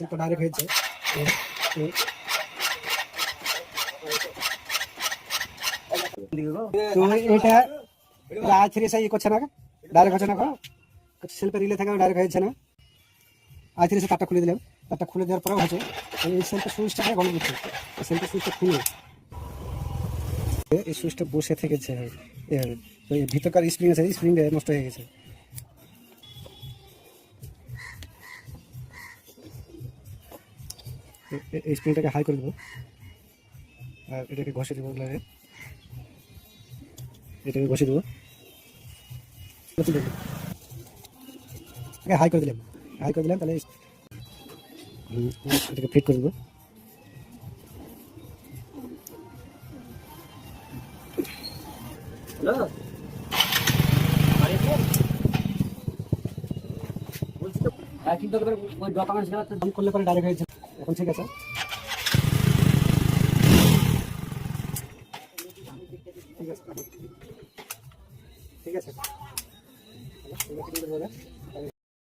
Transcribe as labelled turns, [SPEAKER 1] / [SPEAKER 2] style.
[SPEAKER 1] তো ডাইরেক্ট হয়েছে। তো এটা আজ থেকে সেই করছে না, ডাইরেক্ট হচ্ছে না, সেলফে রিলে থাকে ডাইরেক্ট হয়েছে না। আজ থেকে সে তারটা খুলে দিলাম, তারটা খুলে দেওয়ার পরেও হচ্ছে এই সেলফের সুইচটা গরম করছে। এই সেলফের সুইচটা খুলে এই সুইচটা বসে থেকেছে, ওই ভিতরকার স্প্রিং আছে, স্প্রিংটা নষ্ট হয়ে গেছে। এই স্প্রিংটাকে হাই করে দেবো আর এটাকে ঘষে দেবো, এটাকে ঘষে দেবো, হাই করে দিলাম, হাই করে দিলাম। তাহলে এটাকে ফিট করে দেবো। ওই ডকুমেন্টস করলে পরে ডাইরেক্ট হয়েছে। এখন ঠিক আছে, ঠিক আছে, ঠিক আছে।